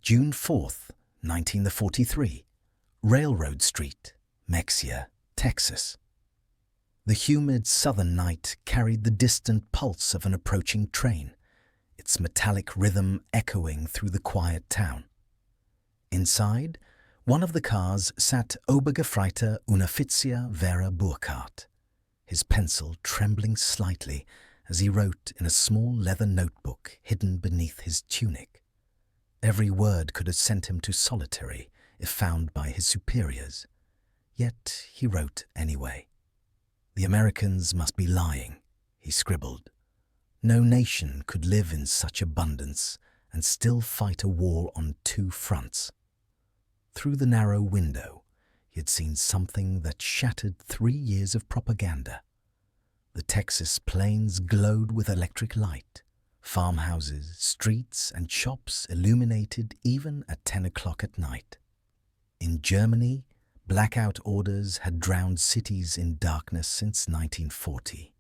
June 4th, 1943, Railroad Street, Mexia, Texas. The humid southern night carried the distant pulse of an approaching train, its metallic rhythm echoing through the quiet town. Inside, one of the cars sat Obergefreiter Unteroffizier Vera Burkhardt, his pencil trembling slightly as he wrote in a small leather notebook hidden beneath his tunic. Every word could have sent him to solitary if found by his superiors. Yet he wrote anyway. "The Americans must be lying," he scribbled. "No nation could live in such abundance and still fight a war on two fronts." Through the narrow window, he had seen something that shattered 3 years of propaganda. The Texas plains glowed with electric light, farmhouses, streets, and shops illuminated even at 10 o'clock at night. In Germany, blackout orders had drowned cities in darkness since 1940.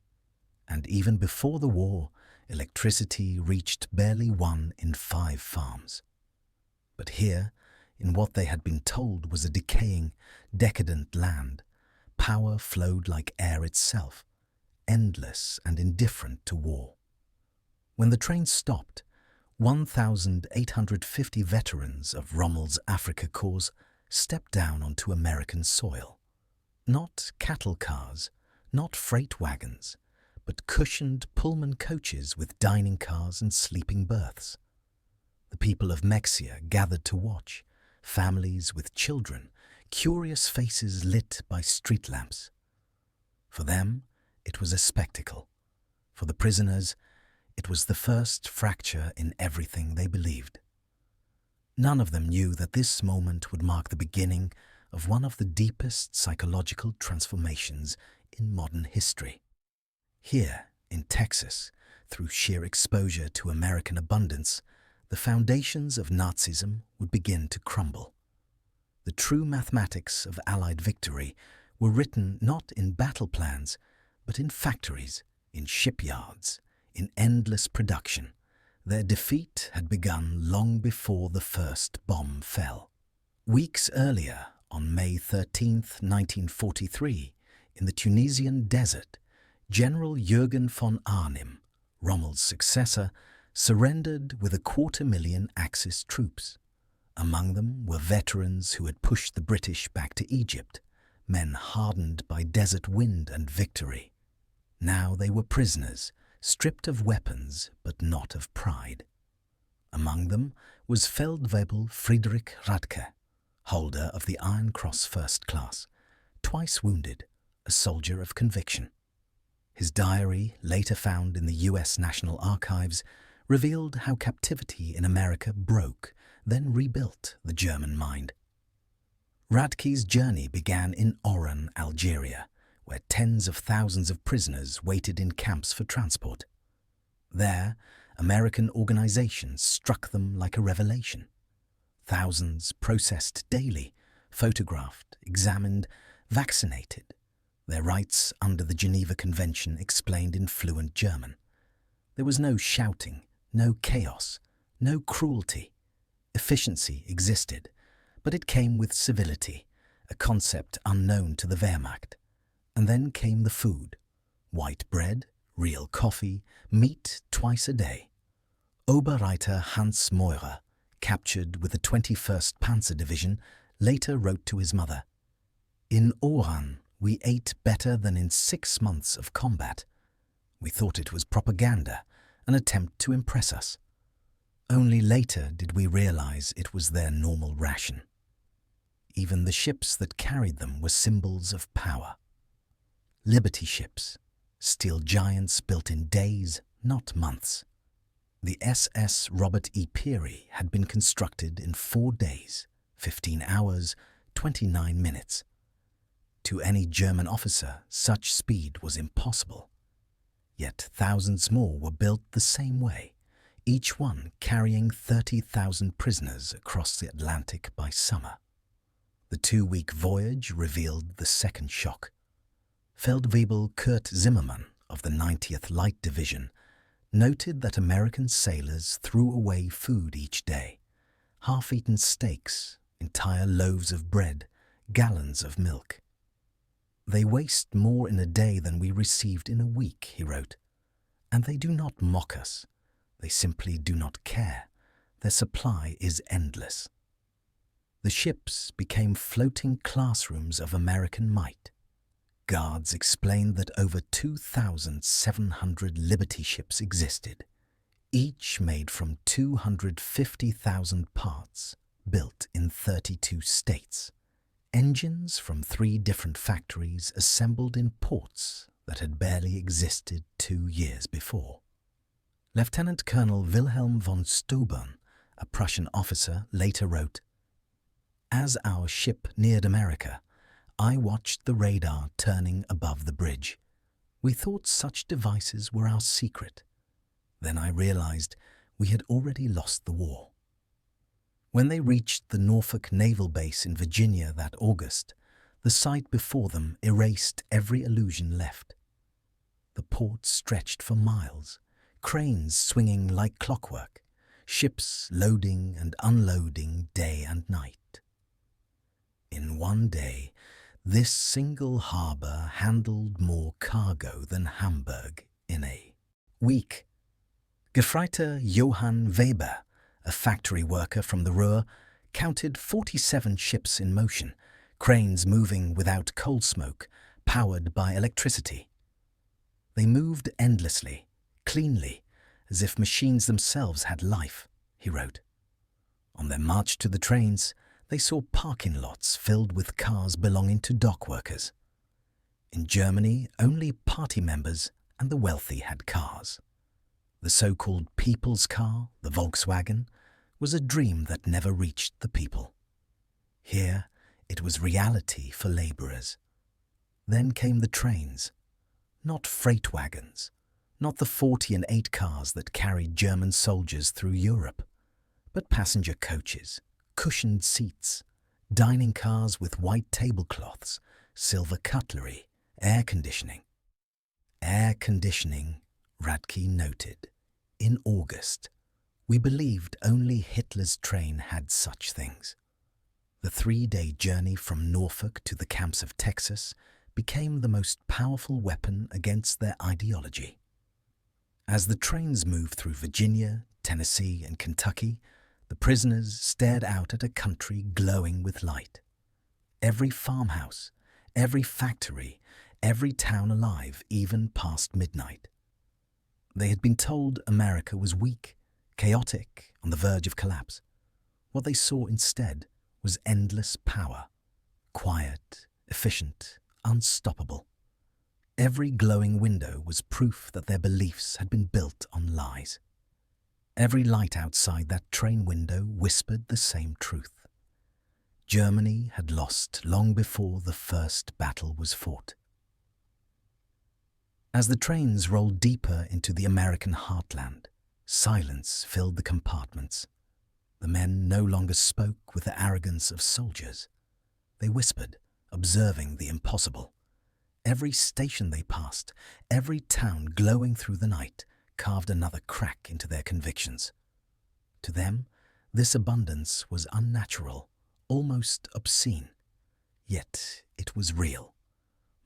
And even before the war, electricity reached barely 1 in 5 farms. But here, in what they had been told was a decaying, decadent land, power flowed like air itself, endless and indifferent to war. When the train stopped, 1,850 veterans of Rommel's Afrika Korps stepped down onto American soil. Not cattle cars, not freight wagons, but cushioned Pullman coaches with dining cars and sleeping berths. The people of Mexia gathered to watch, families with children, curious faces lit by street lamps. For them, it was a spectacle. For the prisoners, it was the first fracture in everything they believed. None of them knew that this moment would mark the beginning of one of the deepest psychological transformations in modern history. Here, in Texas, through sheer exposure to American abundance, the foundations of Nazism would begin to crumble. The true mathematics of Allied victory were written not in battle plans, but in factories, in shipyards, in endless production. Their defeat had begun long before the first bomb fell. Weeks earlier, on May 13, 1943, in the Tunisian desert, General Jürgen von Arnim, Rommel's successor, surrendered with 250,000 Axis troops. Among them were veterans who had pushed the British back to Egypt, men hardened by desert wind and victory. Now they were prisoners, stripped of weapons but not of pride. Among them was Feldwebel Friedrich Radke, holder of the Iron Cross First Class, twice wounded, a soldier of conviction. His diary, later found in the US National Archives, revealed how captivity in America broke, then rebuilt the German mind. Radke's journey began in Oran, Algeria, where tens of thousands of prisoners waited in camps for transport. There, American organizations struck them like a revelation. Thousands processed daily, photographed, examined, vaccinated, their rights under the Geneva Convention explained in fluent German. There was no shouting, no chaos, no cruelty. Efficiency existed, but it came with civility, a concept unknown to the Wehrmacht. And then came the food: white bread, real coffee, meat twice a day. Oberreiter Hans Meurer, captured with the 21st Panzer Division, later wrote to his mother, "In Oran, we ate better than in 6 months of combat. We thought it was propaganda, an attempt to impress us. Only later did we realize it was their normal ration." Even the ships that carried them were symbols of power. Liberty ships, steel giants built in days, not months. The SS Robert E. Peary had been constructed in 4 days, 15 hours, 29 minutes. To any German officer, such speed was impossible. Yet thousands more were built the same way, each one carrying 30,000 prisoners across the Atlantic by summer. The 2-week voyage revealed the second shock. Feldwebel Kurt Zimmermann of the 90th Light Division noted that American sailors threw away food each day, half-eaten steaks, entire loaves of bread, gallons of milk. "They waste more in a day than we received in a week," he wrote. "And they do not mock us. They simply do not care. Their supply is endless." The ships became floating classrooms of American might. Guards explained that over 2,700 Liberty ships existed, each made from 250,000 parts, built in 32 states. Engines from 3 different factories assembled in ports that had barely existed 2 years before. Lieutenant Colonel Wilhelm von Steuben, a Prussian officer, later wrote, "As our ship neared America, I watched the radar turning above the bridge. We thought such devices were our secret. Then I realized we had already lost the war." When they reached the Norfolk Naval Base in Virginia that August, the sight before them erased every illusion left. The port stretched for miles, cranes swinging like clockwork, ships loading and unloading day and night. In one day, this single harbour handled more cargo than Hamburg in a week. Gefreiter Johann Weber, a factory worker from the Ruhr, counted 47 ships in motion, cranes moving without coal smoke, powered by electricity. "They moved endlessly, cleanly, as if machines themselves had life," he wrote. On their march to the trains, they saw parking lots filled with cars belonging to dock workers. In Germany, only party members and the wealthy had cars. The so-called people's car, the Volkswagen, was a dream that never reached the people. Here, it was reality for labourers. Then came the trains, not freight wagons, not the 40 and 8 cars that carried German soldiers through Europe, but passenger coaches, cushioned seats, dining cars with white tablecloths, silver cutlery, air conditioning. Air conditioning, Radke noted. In August, we believed only Hitler's train had such things. The 3-day journey from Norfolk to the camps of Texas became the most powerful weapon against their ideology. As the trains moved through Virginia, Tennessee, and Kentucky, the prisoners stared out at a country glowing with light. Every farmhouse, every factory, every town alive, even past midnight. They had been told America was weak, chaotic, on the verge of collapse. What they saw instead was endless power, quiet, efficient, unstoppable. Every glowing window was proof that their beliefs had been built on lies. Every light outside that train window whispered the same truth. Germany had lost long before the first battle was fought. As the trains rolled deeper into the American heartland, silence filled the compartments. The men no longer spoke with the arrogance of soldiers. They whispered, observing the impossible. Every station they passed, every town glowing through the night, carved another crack into their convictions. To them, this abundance was unnatural, almost obscene. Yet it was real.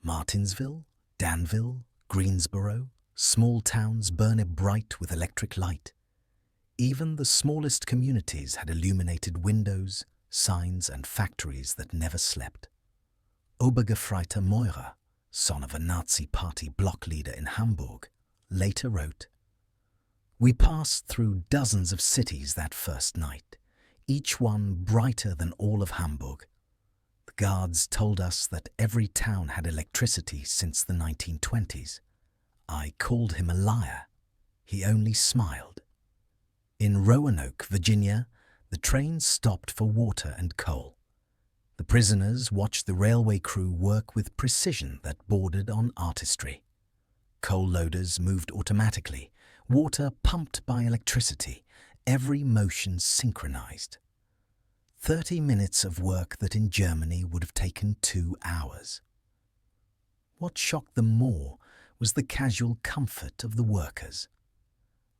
Martinsville, Danville, Greensboro, small towns burning bright with electric light. Even the smallest communities had illuminated windows, signs, and factories that never slept. Obergefreiter Meurer, son of a Nazi party block leader in Hamburg, later wrote, "We passed through dozens of cities that first night, each one brighter than all of Hamburg. The guards told us that every town had electricity since the 1920s. I called him a liar. He only smiled." In Roanoke, Virginia, the train stopped for water and coal. The prisoners watched the railway crew work with precision that bordered on artistry. Coal loaders moved automatically, water pumped by electricity, every motion synchronized. 30 minutes of work that in Germany would have taken 2 hours. What shocked them more was the casual comfort of the workers.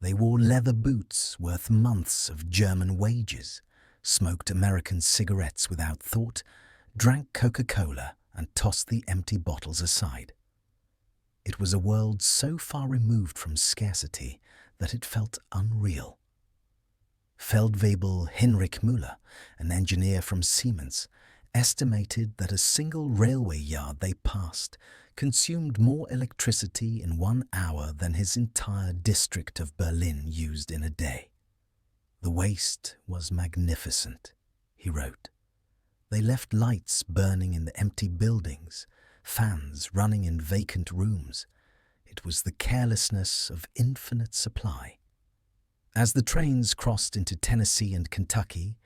They wore leather boots worth months of German wages, smoked American cigarettes without thought, drank Coca-Cola and tossed the empty bottles aside. It was a world so far removed from scarcity that it felt unreal. Feldwebel Hinrich Müller, an engineer from Siemens, estimated that a single railway yard they passed consumed more electricity in 1 hour than his entire district of Berlin used in a day. The waste was magnificent, he wrote. They left lights burning in the empty buildings, fans running in vacant rooms. It was the carelessness of infinite supply. As the trains crossed into Tennessee and Kentucky,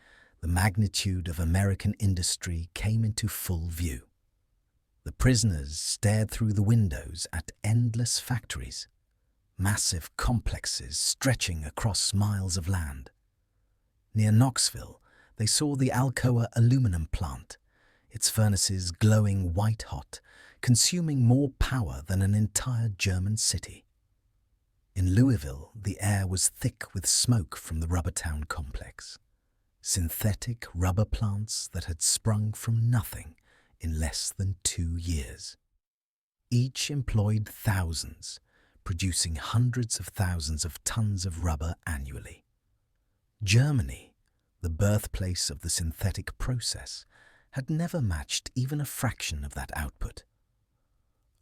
the magnitude of American industry came into full view. The prisoners stared through the windows at endless factories, massive complexes stretching across miles of land. Near Knoxville, they saw the Alcoa aluminum plant, its furnaces glowing white-hot, consuming more power than an entire German city. In Louisville, the air was thick with smoke from the Rubbertown complex, synthetic rubber plants that had sprung from nothing in less than 2 years. Each employed thousands, producing hundreds of thousands of tons of rubber annually. Germany, the birthplace of the synthetic process, had never matched even a fraction of that output.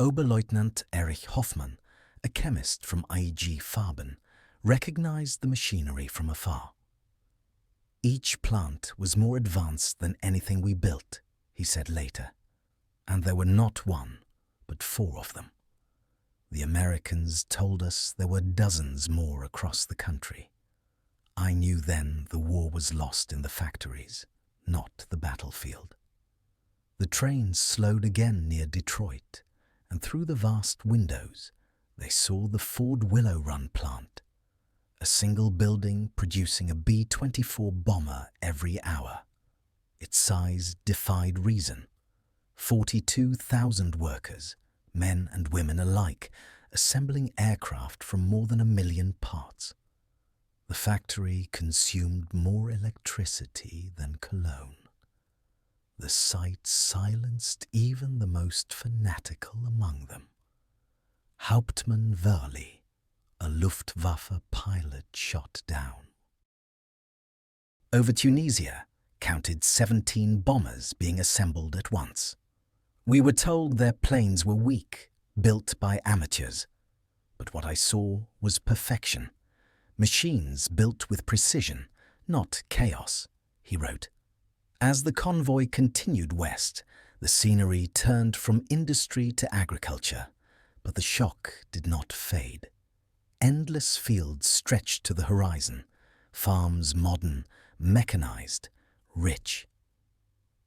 Oberleutnant Erich Hoffmann, a chemist from IG Farben, recognized the machinery from afar. Each plant was more advanced than anything we built, he said later, and there were not 1, but 4 of them. The Americans told us there were dozens more across the country. I knew then the war was lost in the factories, not the battlefield. The trains slowed again near Detroit, and through the vast windows, they saw the Ford Willow Run plant, a single building producing a B-24 bomber every hour. Its size defied reason. 42,000 workers, men and women alike, assembling aircraft from more than 1 million parts. The factory consumed more electricity than Cologne. The sight silenced even the most fanatical among them. Hauptmann Wörli, a Luftwaffe pilot, shot down. Over Tunisia, counted 17 bombers being assembled at once. We were told their planes were weak, built by amateurs. But what I saw was perfection. Machines built with precision, not chaos, he wrote. As the convoy continued west, the scenery turned from industry to agriculture, but the shock did not fade. Endless fields stretched to the horizon, farms modern, mechanized, rich.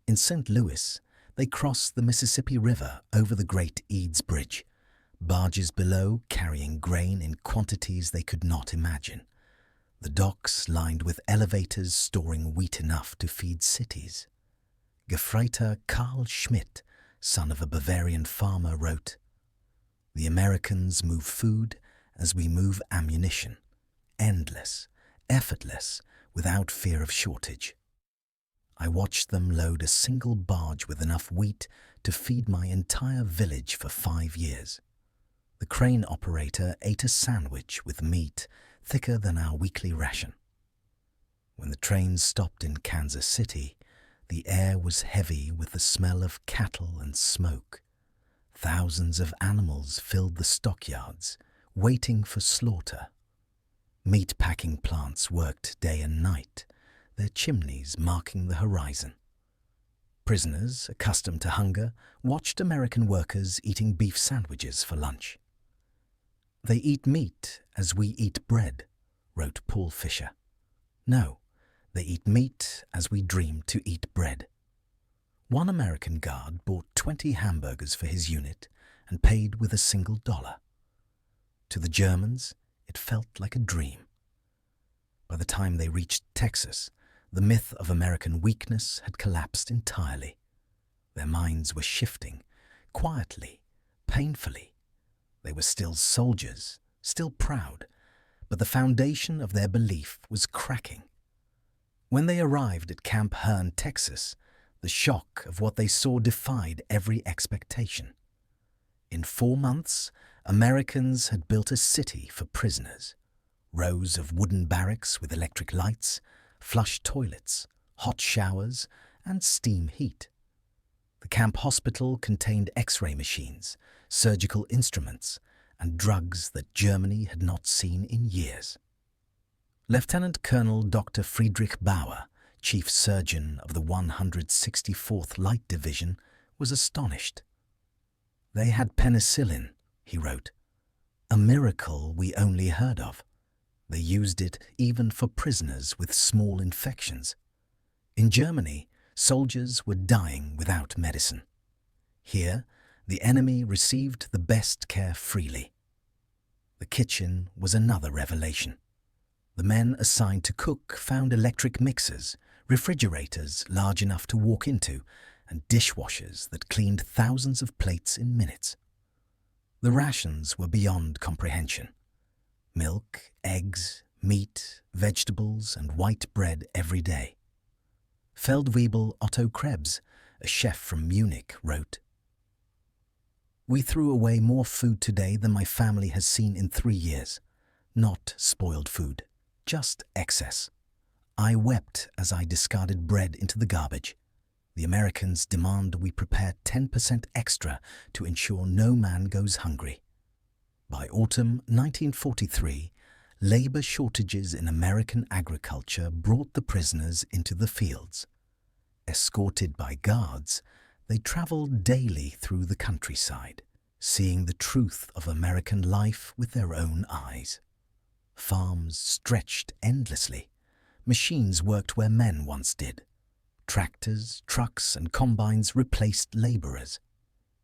In St. Louis, they crossed the Mississippi River over the Great Eads Bridge, barges below carrying grain in quantities they could not imagine. The docks lined with elevators storing wheat enough to feed cities. Gefreiter Karl Schmidt, son of a Bavarian farmer, wrote, "The Americans move food as we move ammunition, endless, effortless, without fear of shortage. I watched them load a single barge with enough wheat to feed my entire village for 5 years. The crane operator ate a sandwich with meat thicker than our weekly ration. When the train stopped in Kansas City, the air was heavy with the smell of cattle and smoke. Thousands of animals filled the stockyards, waiting for slaughter. Meat-packing plants worked day and night, their chimneys marking the horizon. Prisoners, accustomed to hunger, watched American workers eating beef sandwiches for lunch. "They eat meat as we eat bread," wrote Paul Fisher. "No, they eat meat as we dream to eat bread." One American guard bought 20 hamburgers for his unit and paid with a single dollar. To the Germans, it felt like a dream. By the time they reached Texas, the myth of American weakness had collapsed entirely. Their minds were shifting, quietly, painfully. They were still soldiers, still proud, but the foundation of their belief was cracking. When they arrived at Camp Hearn, Texas, the shock of what they saw defied every expectation. In 4 months, Americans had built a city for prisoners. Rows of wooden barracks with electric lights, flush toilets, hot showers, and steam heat. The camp hospital contained X-ray machines, surgical instruments, and drugs that Germany had not seen in years. Lieutenant Colonel Dr. Friedrich Bauer, chief surgeon of the 164th Light Division, was astonished. "They had penicillin," he wrote, "a miracle we only heard of. They used it even for prisoners with small infections. In Germany, soldiers were dying without medicine. Here, the enemy received the best care freely." The kitchen was another revelation. The men assigned to cook found electric mixers, refrigerators large enough to walk into, and dishwashers that cleaned thousands of plates in minutes. The rations were beyond comprehension. Milk, eggs, meat, vegetables, and white bread every day. Feldwebel Otto Krebs, a chef from Munich, wrote, "We threw away more food today than my family has seen in 3 years. Not spoiled food, just excess. I wept as I discarded bread into the garbage. The Americans demand we prepare 10% extra to ensure no man goes hungry." By autumn 1943, labor shortages in American agriculture brought the prisoners into the fields. Escorted by guards, they traveled daily through the countryside, seeing the truth of American life with their own eyes. Farms stretched endlessly. Machines worked where men once did. Tractors, trucks, and combines replaced laborers.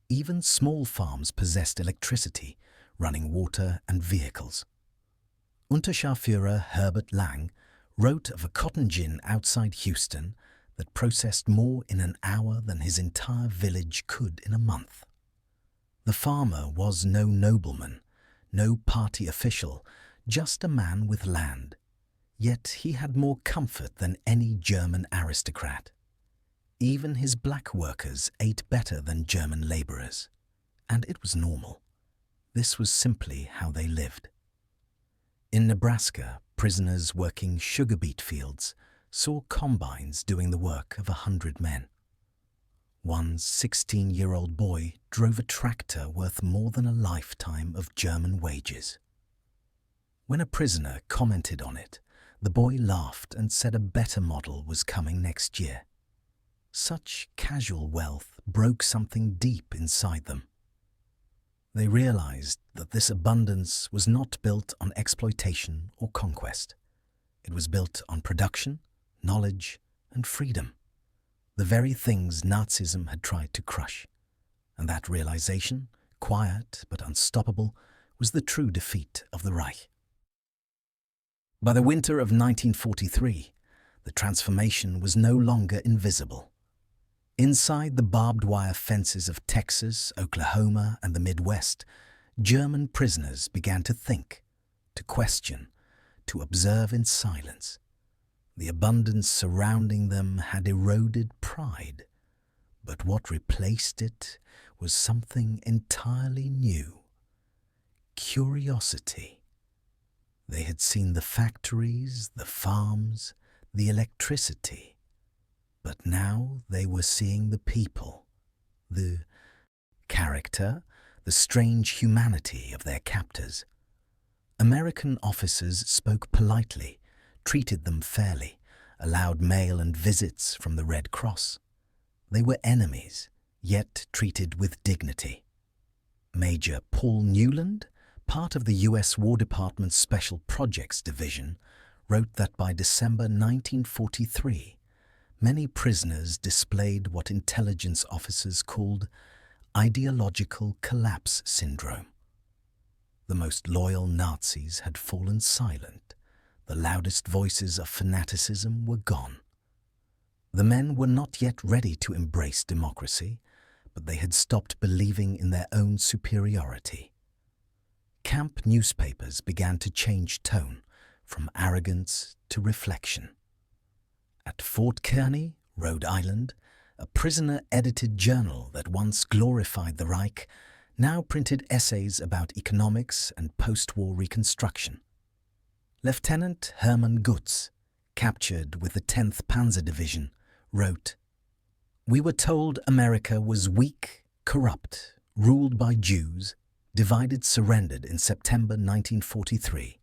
Even small farms possessed electricity, running water and vehicles. Unterscharführer Herbert Lang wrote of a cotton gin outside Houston that processed more in an hour than his entire village could in a month. The farmer was no nobleman, no party official, just a man with land. Yet he had more comfort than any German aristocrat. Even his black workers ate better than German laborers. And it was normal. This was simply how they lived. In Nebraska, prisoners working sugar beet fields saw combines doing the work of 100 men. One 16-year-old boy drove a tractor worth more than a lifetime of German wages. When a prisoner commented on it, the boy laughed and said a better model was coming next year. Such casual wealth broke something deep inside them. They realized that this abundance was not built on exploitation or conquest. It was built on production, knowledge, and freedom, the very things Nazism had tried to crush. And that realization, quiet but unstoppable, was the true defeat of the Reich. By the winter of 1943, the transformation was no longer invisible. Inside the barbed wire fences of Texas, Oklahoma, and the Midwest, German prisoners began to think, to question, to observe in silence. The abundance surrounding them had eroded pride, but what replaced it was something entirely new: curiosity. They had seen the factories, the farms, the electricity, but now they were seeing the people, the character, the strange humanity of their captors. American officers spoke politely, treated them fairly, allowed mail and visits from the Red Cross. They were enemies, yet treated with dignity. Major Paul Newland, part of the U.S. War Department's Special Projects Division, wrote that by December 1943, many prisoners displayed what intelligence officers called ideological collapse syndrome. The most loyal Nazis had fallen silent. The loudest voices of fanaticism were gone. The men were not yet ready to embrace democracy, but they had stopped believing in their own superiority. Camp newspapers began to change tone from arrogance to reflection. At Fort Kearny, Rhode Island, a prisoner-edited journal that once glorified the Reich now printed essays about economics and post-war reconstruction. Lieutenant Hermann Gutz, captured with the 10th Panzer Division, wrote, "We were told America was weak, corrupt, ruled by Jews, divided, surrendered in September 1943.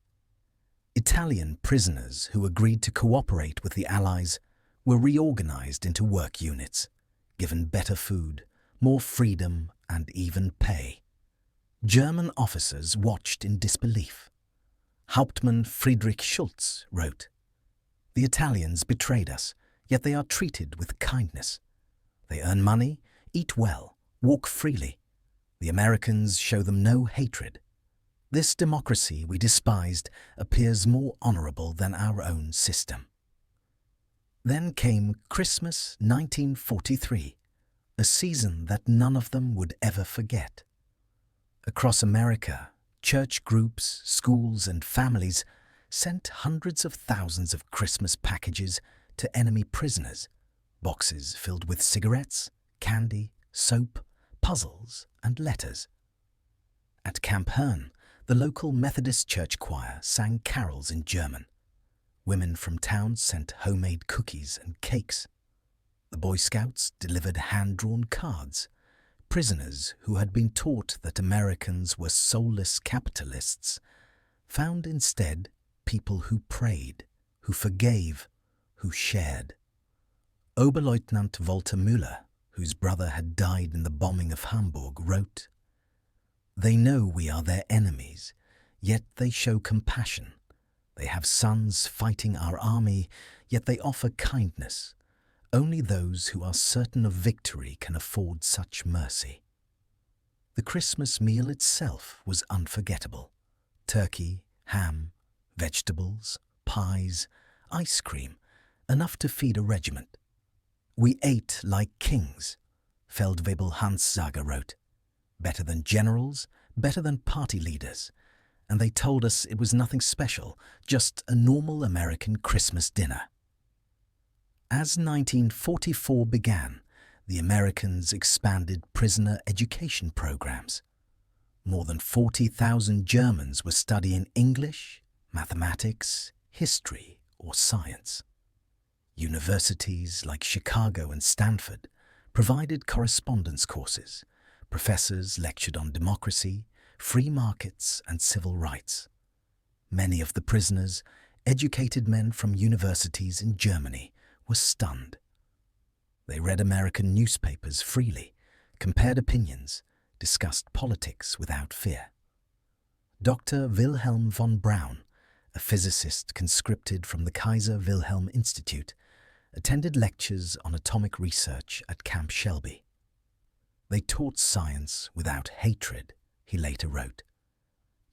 Italian prisoners who agreed to cooperate with the Allies were reorganized into work units, given better food, more freedom and even pay. German officers watched in disbelief. Hauptmann Friedrich Schulz wrote, "The Italians betrayed us, yet they are treated with kindness. They earn money, eat well, walk freely. The Americans show them no hatred. This democracy we despised appears more honorable than our own system." Then came Christmas 1943, a season that none of them would ever forget. Across America, church groups, schools and families sent hundreds of thousands of Christmas packages to enemy prisoners, boxes filled with cigarettes, candy, soap, puzzles and letters. At Camp Herne, the local Methodist church choir sang carols in German. Women from town sent homemade cookies and cakes. The Boy Scouts delivered hand-drawn cards. Prisoners who had been taught that Americans were soulless capitalists found instead people who prayed, who forgave, who shared. Oberleutnant Walter Müller, whose brother had died in the bombing of Hamburg, wrote, "They know we are their enemies, yet they show compassion. They have sons fighting our army, yet they offer kindness. Only those who are certain of victory can afford such mercy." The Christmas meal itself was unforgettable. Turkey, ham, vegetables, pies, ice cream, enough to feed a regiment. "We ate like kings," Feldwebel Hanssager wrote. "Better than generals, better than party leaders. And they told us it was nothing special, just a normal American Christmas dinner." As 1944 began, the Americans expanded prisoner education programs. More than 40,000 Germans were studying English, mathematics, history, or science. Universities like Chicago and Stanford provided correspondence courses. Professors lectured on democracy, free markets, and civil rights. Many of the prisoners, educated men from universities in Germany, were stunned. They read American newspapers freely, compared opinions, discussed politics without fear. Dr. Wilhelm von Braun, a physicist conscripted from the Kaiser Wilhelm Institute, attended lectures on atomic research at Camp Shelby. "They taught science without hatred," he later wrote.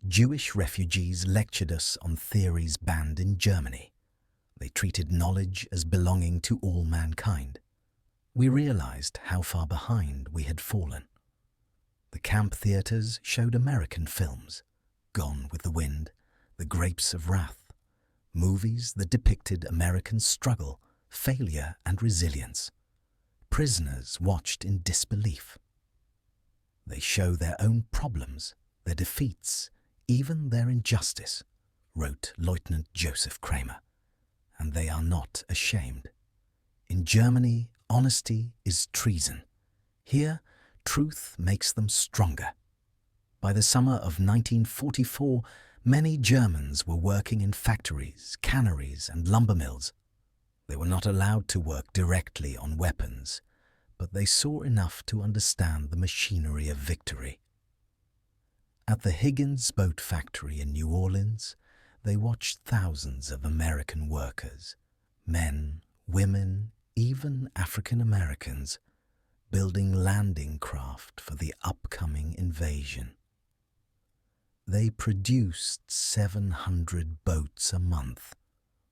"Jewish refugees lectured us on theories banned in Germany. They treated knowledge as belonging to all mankind. We realized how far behind we had fallen." The camp theaters showed American films, Gone with the Wind, The Grapes of Wrath, movies that depicted American struggle, failure and resilience. Prisoners watched in disbelief. "They show their own problems, their defeats, even their injustice," wrote Lieutenant Joseph Kramer, "and they are not ashamed. In Germany, honesty is treason. Here, truth makes them stronger." By the summer of 1944, many Germans were working in factories, canneries and lumber mills. They were not allowed to work directly on weapons, but they saw enough to understand the machinery of victory. At the Higgins Boat Factory in New Orleans, they watched thousands of American workers, men, women, even African Americans, building landing craft for the upcoming invasion. "They produced 700 boats a month,"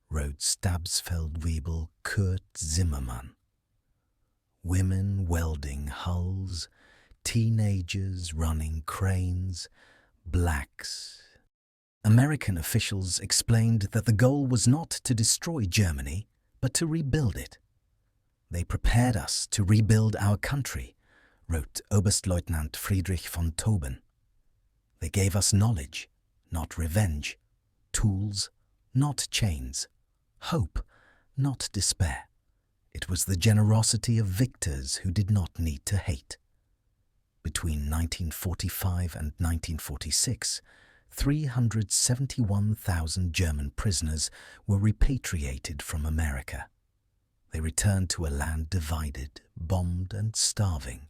wrote Stabsfeldwebel Kurt Zimmermann. "Women welding hulls, teenagers running cranes, blacks." American officials explained that the goal was not to destroy Germany, but to rebuild it. They prepared us to rebuild our country, wrote Oberstleutnant Friedrich von Tauben. They gave us knowledge, not revenge, tools, not chains, hope, not despair. It was the generosity of victors who did not need to hate. Between 1945 and 1946, 371,000 German prisoners were repatriated from America. They returned to a land divided, bombed and starving,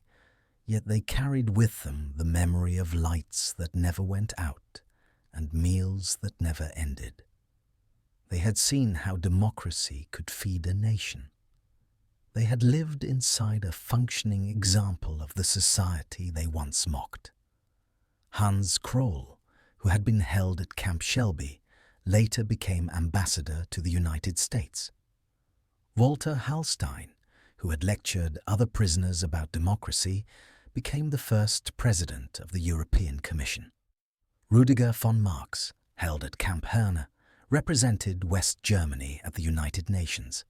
yet they carried with them the memory of lights that never went out and meals that never ended. They had seen how democracy could feed a nation. They had lived inside a functioning example of the society they once mocked. Hans Kroll, who had been held at Camp Shelby, later became ambassador to the United States. Walter Hallstein, who had lectured other prisoners about democracy, became the first president of the European Commission. Rüdiger von Marx, held at Camp Herne, represented West Germany at the United Nations.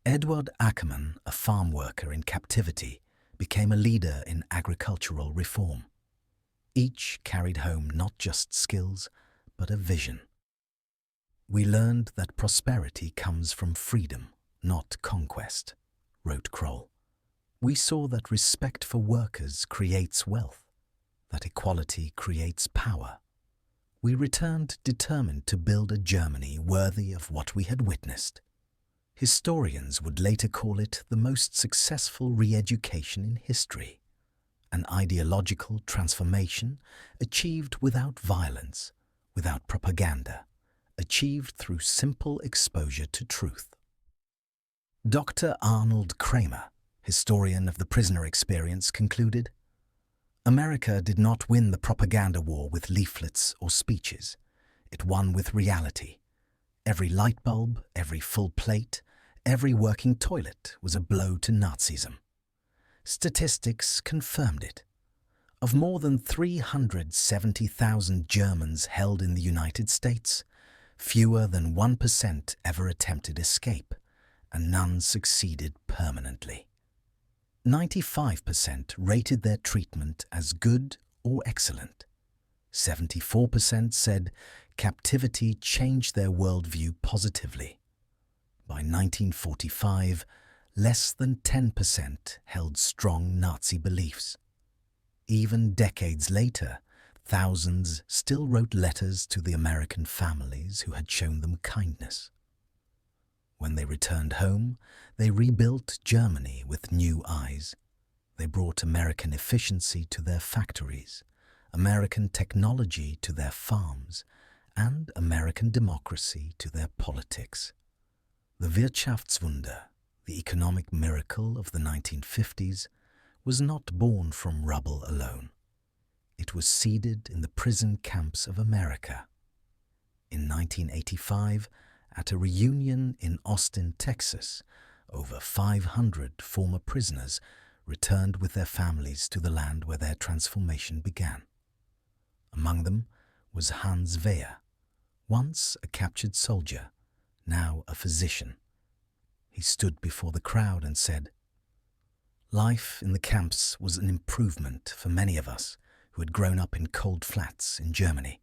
Eduard Ackermann, a farm worker in captivity, became a leader in agricultural reform. Each carried home not just skills, but a vision. We learned that prosperity comes from freedom, not conquest, wrote Kroll. We saw that respect for workers creates wealth, that equality creates power. We returned determined to build a Germany worthy of what we had witnessed. Historians would later call it the most successful re-education in history, an ideological transformation achieved without violence, without propaganda, achieved through simple exposure to truth. Dr. Arnold Kramer, historian of the prisoner experience, concluded, America did not win the propaganda war with leaflets or speeches. It won with reality. Every light bulb, every full plate, every working toilet was a blow to Nazism. Statistics confirmed it. Of more than 370,000 Germans held in the United States, fewer than 1% ever attempted escape, and none succeeded permanently. 95% rated their treatment as good or excellent. 74% said captivity changed their worldview positively. By 1945, less than 10% held strong Nazi beliefs. Even decades later, thousands still wrote letters to the American families who had shown them kindness. When they returned home, they rebuilt Germany with new eyes. They brought American efficiency to their factories, American technology to their farms, and American democracy to their politics. The Wirtschaftswunder, the economic miracle of the 1950s, was not born from rubble alone. It was seeded in the prison camps of America. In 1985, at a reunion in Austin, Texas, over 500 former prisoners returned with their families to the land where their transformation began. Among them was Hans Wehr, once a captured soldier, now a physician. He stood before the crowd and said, "Life in the camps was an improvement for many of us who had grown up in cold flats in Germany.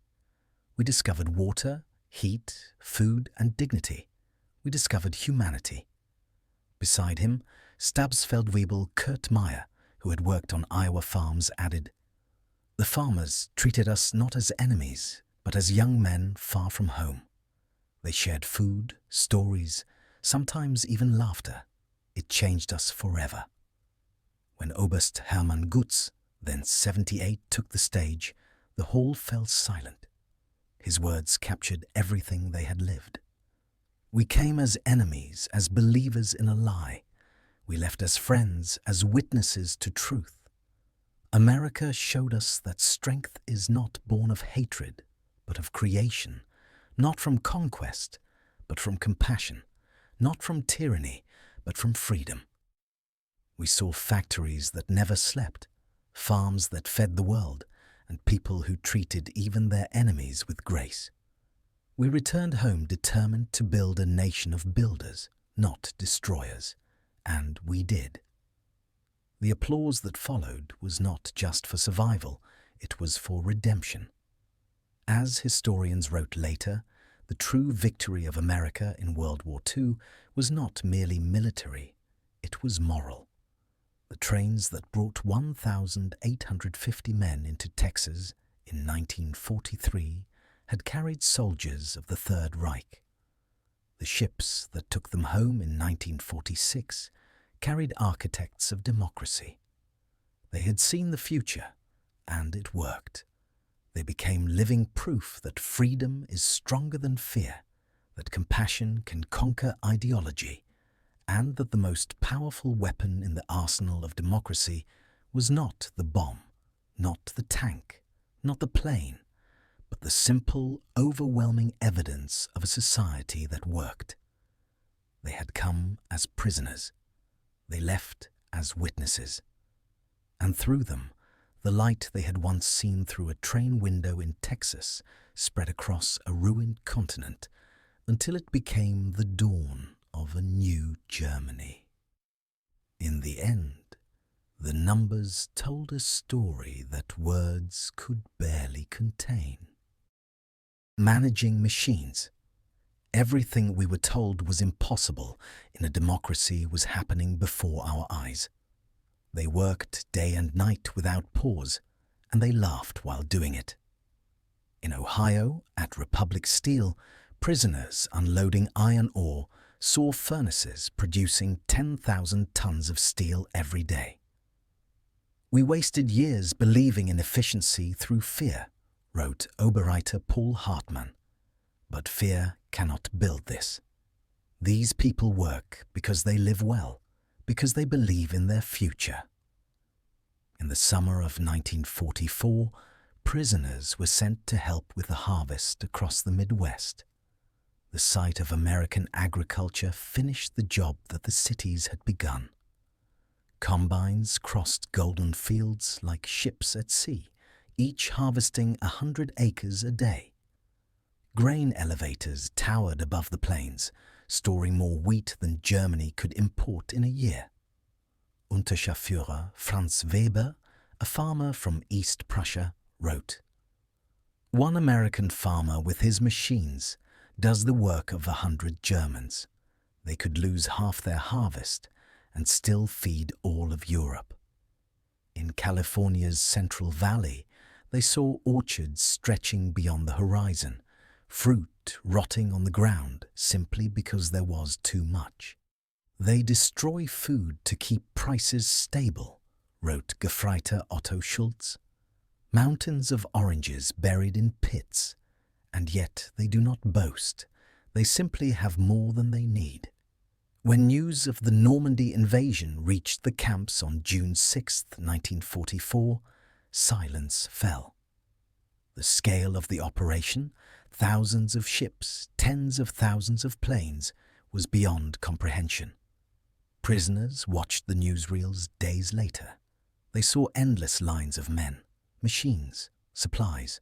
We discovered water, heat, food, and dignity. We discovered humanity." Beside him, Stabsfeldwebel Kurt Meyer, who had worked on Iowa farms, added, "The farmers treated us not as enemies, but as young men far from home. They shared food, stories, sometimes even laughter. It changed us forever." When Oberst Hermann Gutz, then 78, took the stage, the hall fell silent. His words captured everything they had lived. "We came as enemies, as believers in a lie. We left as friends, as witnesses to truth. America showed us that strength is not born of hatred, but of creation, not from conquest, but from compassion, not from tyranny, but from freedom. We saw factories that never slept, farms that fed the world, and people who treated even their enemies with grace. We returned home determined to build a nation of builders, not destroyers, and we did. The applause that followed was not just for survival, it was for redemption. As historians wrote later, the true victory of America in World War II was not merely military, it was moral. The trains that brought 1,850 men into Texas in 1943 had carried soldiers of the Third Reich. The ships that took them home in 1946 carried architects of democracy. They had seen the future, and it worked. They became living proof that freedom is stronger than fear, that compassion can conquer ideology, and that the most powerful weapon in the arsenal of democracy was not the bomb, not the tank, not the plane, but the simple, overwhelming evidence of a society that worked. They had come as prisoners. They left as witnesses. And through them, the light they had once seen through a train window in Texas spread across a ruined continent until it became the dawn of a new Germany. In the end, the numbers told a story that words could barely contain. Managing machines. Everything we were told was impossible in a democracy was happening before our eyes. They worked day and night without pause, and they laughed while doing it. In Ohio, at Republic Steel, prisoners unloading iron ore saw furnaces producing 10,000 tons of steel every day. We wasted years believing in efficiency through fear, wrote Oberreiter Paul Hartmann. But fear cannot build this. These people work because they live well, because they believe in their future. In the summer of 1944, prisoners were sent to help with the harvest across the Midwest. The sight of American agriculture finished the job that the cities had begun. Combines crossed golden fields like ships at sea, each harvesting 100 acres a day. Grain elevators towered above the plains, storing more wheat than Germany could import in a year. Unterscharführer Franz Weber, a farmer from East Prussia, wrote, "One American farmer with his machines does the work of 100 Germans. They could lose half their harvest and still feed all of Europe." In California's Central Valley, they saw orchards stretching beyond the horizon, fruit rotting on the ground simply because there was too much. "They destroy food to keep prices stable," wrote Gefreiter Otto Schulz. "Mountains of oranges buried in pits, and yet they do not boast. They simply have more than they need." When news of the Normandy invasion reached the camps on June 6, 1944, silence fell. The scale of the operation, thousands of ships, tens of thousands of planes, was beyond comprehension. Prisoners watched the newsreels days later. They saw endless lines of men, machines, supplies.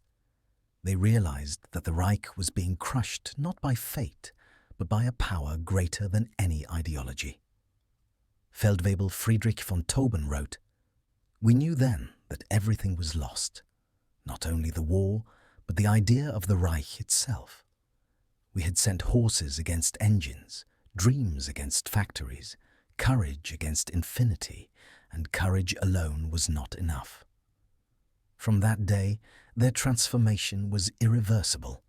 They realized that the Reich was being crushed not by fate, but by a power greater than any ideology. Feldwebel Friedrich von Tauben wrote, "We knew then that everything was lost, not only the war, but the idea of the Reich itself. We had sent horses against engines, dreams against factories, courage against infinity, and courage alone was not enough." From that day, their transformation was irreversible.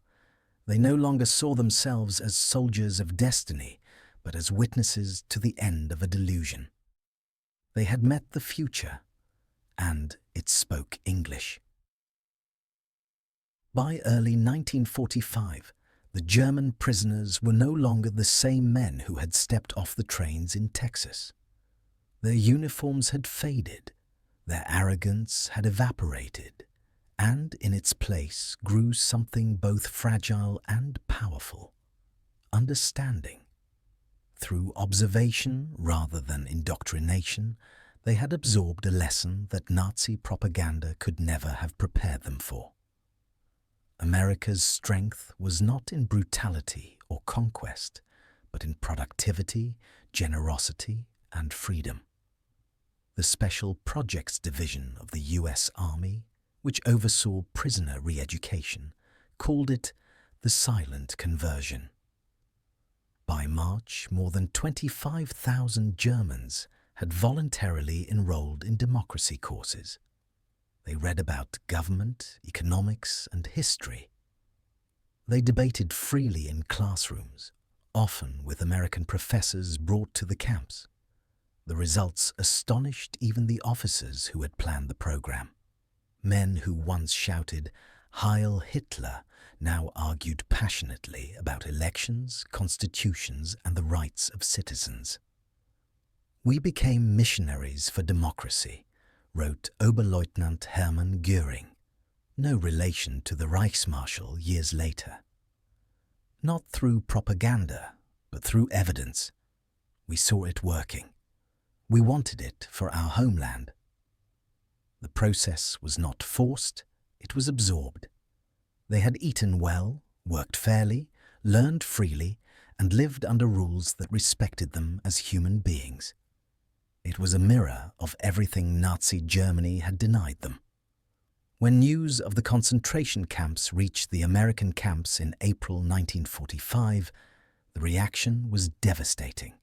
They no longer saw themselves as soldiers of destiny, but as witnesses to the end of a delusion. They had met the future, and it spoke English. By early 1945, the German prisoners were no longer the same men who had stepped off the trains in Texas. Their uniforms had faded, their arrogance had evaporated, and in its place grew something both fragile and powerful: understanding. Through observation rather than indoctrination, they had absorbed a lesson that Nazi propaganda could never have prepared them for. America's strength was not in brutality or conquest, but in productivity, generosity, and freedom. The Special Projects Division of the US Army, which oversaw prisoner re-education, called it the silent conversion. By March, more than 25,000 Germans had voluntarily enrolled in democracy courses. They read about government, economics, and history. They debated freely in classrooms, often with American professors brought to the camps. The results astonished even the officers who had planned the program. Men who once shouted, "Heil Hitler," now argued passionately about elections, constitutions, and the rights of citizens. "We became missionaries for democracy," wrote Oberleutnant Hermann Göring, no relation to the Reichsmarschall years later. "Not through propaganda, but through evidence. We saw it working. We wanted it for our homeland." The process was not forced, it was absorbed. They had eaten well, worked fairly, learned freely, and lived under rules that respected them as human beings. It was a mirror of everything Nazi Germany had denied them. When news of the concentration camps reached the American camps in April 1945, the reaction was devastating.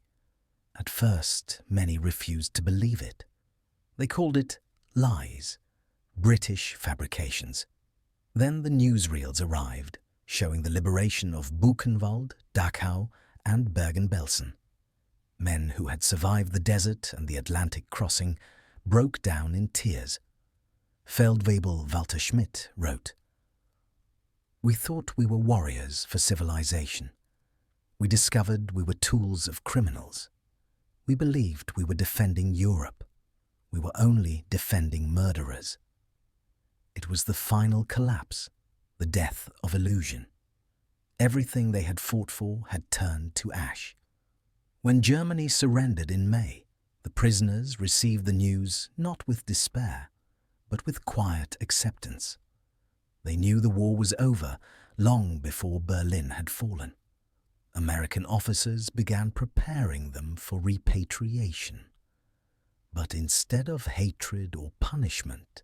At first, many refused to believe it. They called it lies, British fabrications. Then the newsreels arrived, showing the liberation of Buchenwald, Dachau, and Bergen-Belsen. Men who had survived the desert and the Atlantic crossing broke down in tears. Feldwebel Walter Schmidt wrote, "We thought we were warriors for civilization. We discovered we were tools of criminals. We believed we were defending Europe. We were only defending murderers." It was the final collapse, the death of illusion. Everything they had fought for had turned to ash. When Germany surrendered in May, the prisoners received the news not with despair, but with quiet acceptance. They knew the war was over long before Berlin had fallen. American officers began preparing them for repatriation. But instead of hatred or punishment,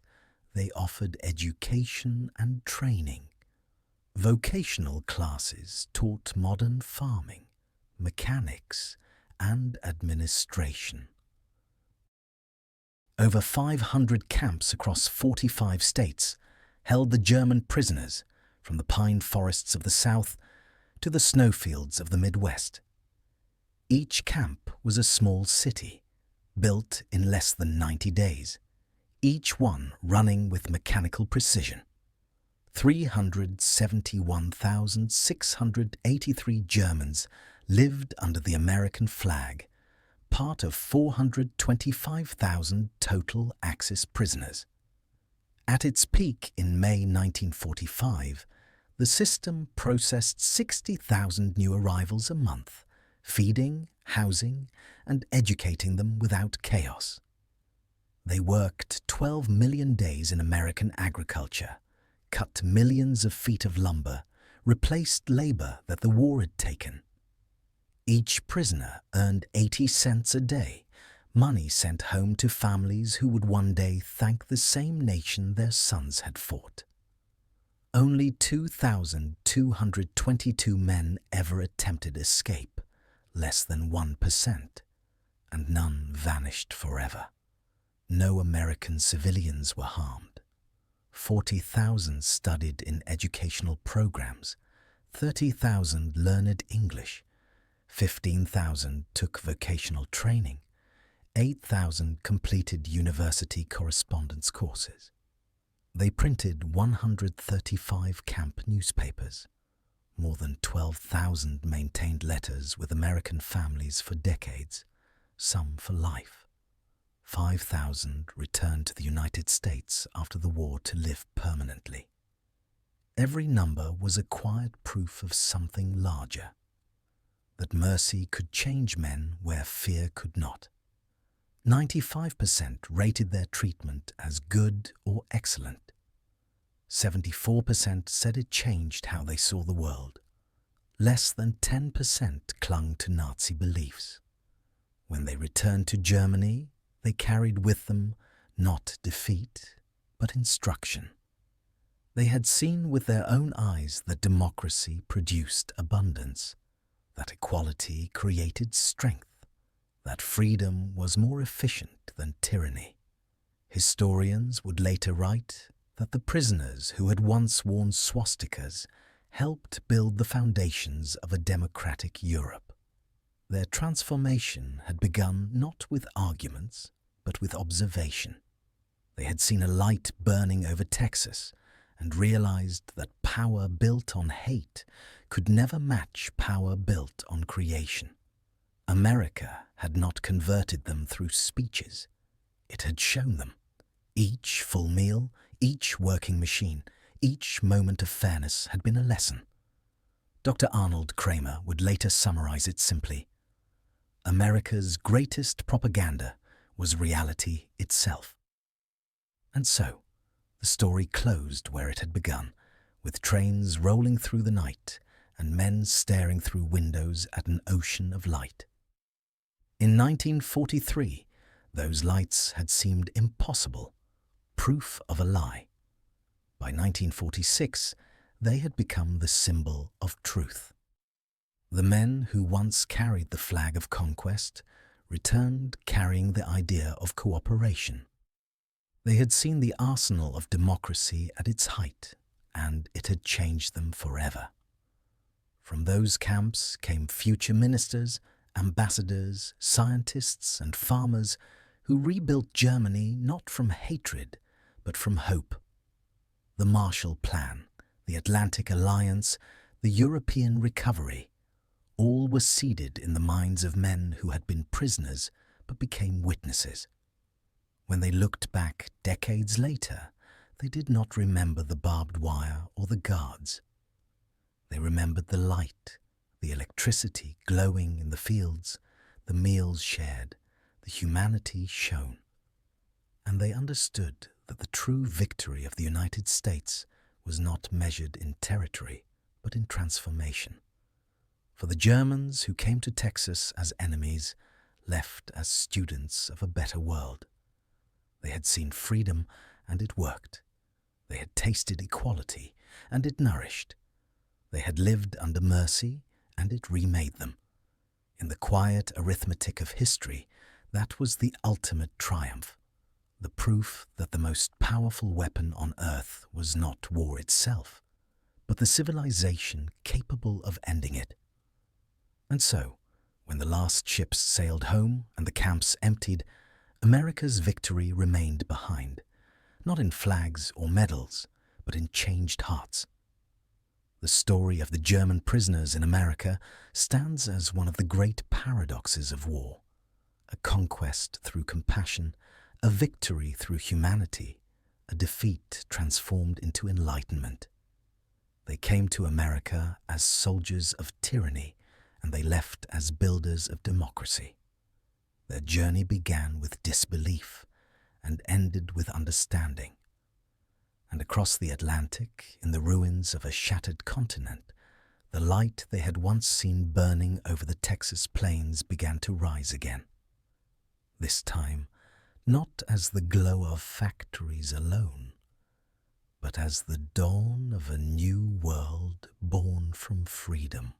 they offered education and training. Vocational classes taught modern farming, mechanics, and administration. Over 500 camps across 45 states held the German prisoners from the pine forests of the South to the snowfields of the Midwest. Each camp was a small city, built in less than 90 days, each one running with mechanical precision. 371,683 Germans lived under the American flag, part of 425,000 total Axis prisoners. At its peak in May 1945, the system processed 60,000 new arrivals a month, feeding, housing, and educating them without chaos. They worked 12 million days in American agriculture, cut millions of feet of lumber, replaced labor that the war had taken. Each prisoner earned 80 cents a day, money sent home to families who would one day thank the same nation their sons had fought. Only 2,222 men ever attempted escape, less than 1%, and none vanished forever. No American civilians were harmed. 40,000 studied in educational programs, 30,000 learned English, 15,000 took vocational training, 8,000 completed university correspondence courses. They printed 135 camp newspapers. More than 12,000 maintained letters with American families for decades, some for life. 5,000 returned to the United States after the war to live permanently. Every number was a quiet proof of something larger, that mercy could change men where fear could not. 95% rated their treatment as good or excellent. 74% said it changed how they saw the world. less than 10% clung to Nazi beliefs. When they returned to Germany, they carried with them not defeat, but instruction. They had seen with their own eyes that democracy produced abundance, that equality created strength, that freedom was more efficient than tyranny. Historians would later write that the prisoners who had once worn swastikas helped build the foundations of a democratic Europe. Their transformation had begun not with arguments, but with observation. They had seen a light burning over Texas and realized that power built on hate could never match power built on creation. America had not converted them through speeches. It had shown them. Each full meal, each working machine, each moment of fairness had been a lesson. Dr. Arnold Kramer would later summarize it simply: America's greatest propaganda was reality itself. And so, the story closed where it had begun, with trains rolling through the night and men staring through windows at an ocean of light. In 1943, those lights had seemed impossible, proof of a lie. By 1946, they had become the symbol of truth. The men who once carried the flag of conquest returned carrying the idea of cooperation. They had seen the arsenal of democracy at its height, and it had changed them forever. From those camps came future ministers, ambassadors, scientists, and farmers who rebuilt Germany not from hatred, but from hope. The Marshall Plan, the Atlantic Alliance, the European recovery, all were seeded in the minds of men who had been prisoners but became witnesses. When they looked back decades later, they did not remember the barbed wire or the guards. They remembered the light, the electricity glowing in the fields, the meals shared, the humanity shown. And they understood that the true victory of the United States was not measured in territory, but in transformation. For the Germans who came to Texas as enemies left as students of a better world. They had seen freedom, and it worked. They had tasted equality, and it nourished. They had lived under mercy, and it remade them. In the quiet arithmetic of history, that was the ultimate triumph, the proof that the most powerful weapon on earth was not war itself, but the civilization capable of ending it. And so, when the last ships sailed home and the camps emptied, America's victory remained behind, not in flags or medals, but in changed hearts. The story of the German prisoners in America stands as one of the great paradoxes of war: a conquest through compassion, a victory through humanity, a defeat transformed into enlightenment. They came to America as soldiers of tyranny, and they left as builders of democracy. Their journey began with disbelief and ended with understanding. And across the Atlantic, in the ruins of a shattered continent, the light they had once seen burning over the Texas plains began to rise again. This time, not as the glow of factories alone, but as the dawn of a new world born from freedom.